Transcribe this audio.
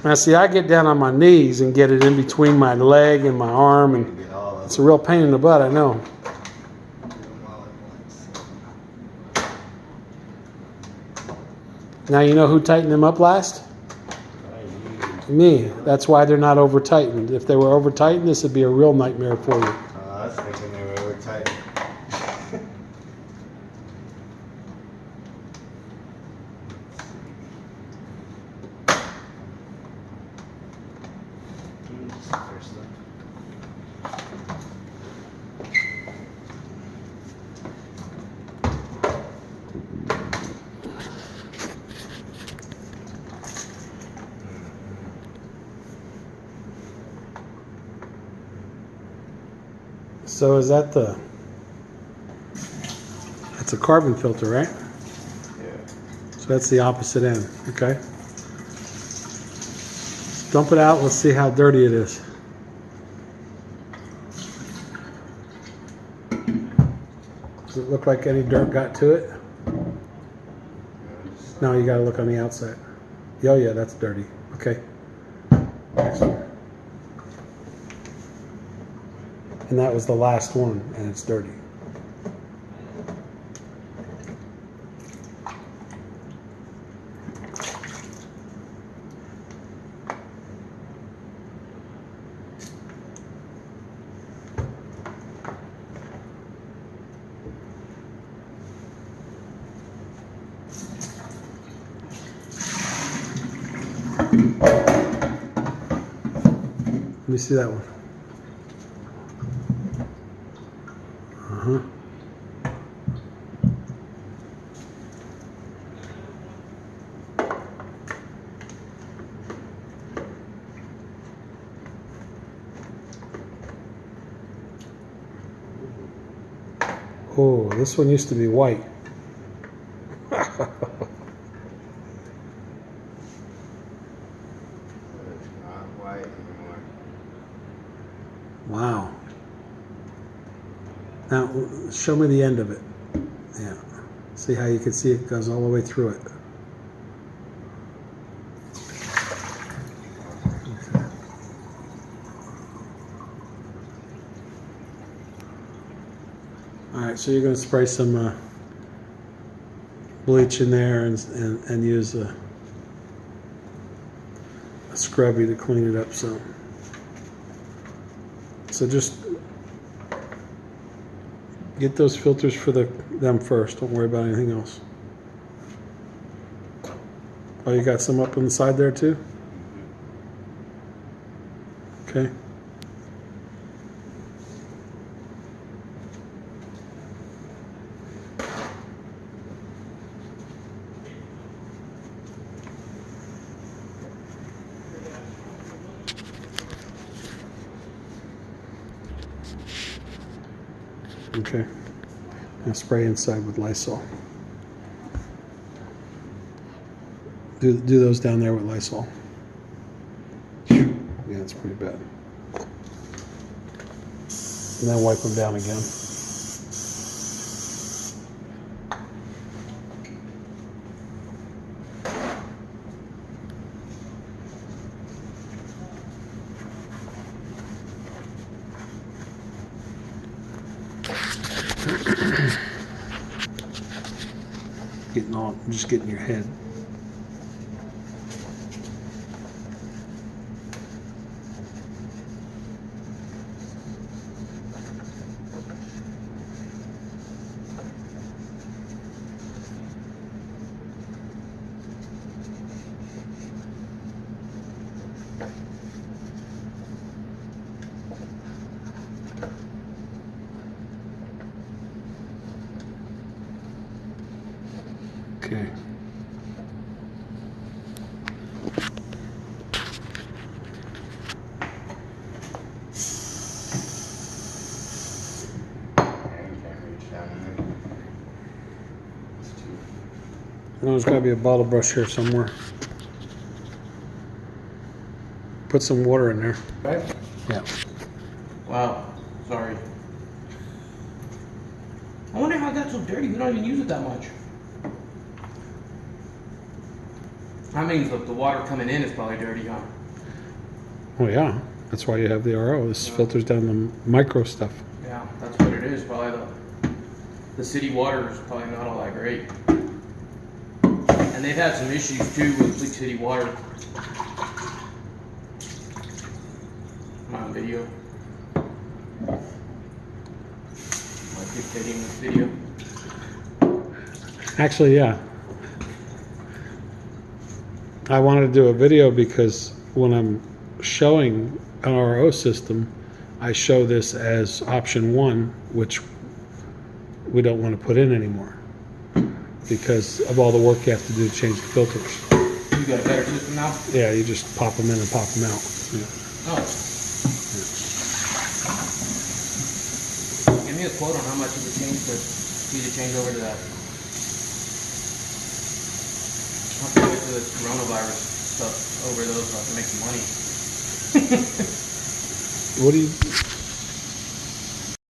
Now see, I get down on my knees and get it in between my leg and my arm, and it's a real pain in the butt, I know. Now you know who tightened them up last? Me. That's why they're not over tightened. If they were over tightened, this would be a real nightmare for you. I was thinking they were over tightened. So is that that's a carbon filter, right? Yeah. So that's the opposite end, okay? Dump it out, let's see how dirty it is. Does it look like any dirt got to it? No, you gotta look on the outside. Oh yeah, that's dirty. Okay. Next one. And that was the last one, and it's dirty. Let me see that one. Uh-huh. Oh, this one used to be white. Wow. Now, show me the end of it. Yeah. See how you can see it goes all the way through it. Okay. All right, so you're going to spray some bleach in there and use a scrubby to clean it up some. So just get those filters for them first. Don't worry about anything else. Oh, you got some up on the side there too? Okay. Okay. Now spray inside with Lysol. Do those down there with Lysol. Yeah, it's pretty bad. And then wipe them down again. Just getting your head. Okay. There's got to be a bottle brush here somewhere. Put some water in there. Right? Yeah. Wow. Sorry. I wonder how it got so dirty. We don't even use it that much. That means the water coming in is probably dirty, huh? Oh yeah, that's why you have the RO. This filters down the micro stuff. Yeah, that's what it is. Probably the city water is probably not all that great. And they've had some issues too with Leak City water. Am I on video? Am I dictating this video? Actually, yeah. I wanted to do a video because when I'm showing an RO system, I show this as option 1, which we don't want to put in anymore because of all the work you have to do to change the filters. You got a better system now? Yeah, you just pop them in and pop them out. Yeah. Oh. Give me a quote on how much it would change to change over to that. I'll have to wait till this coronavirus stuff over those so I can make some money. What do you?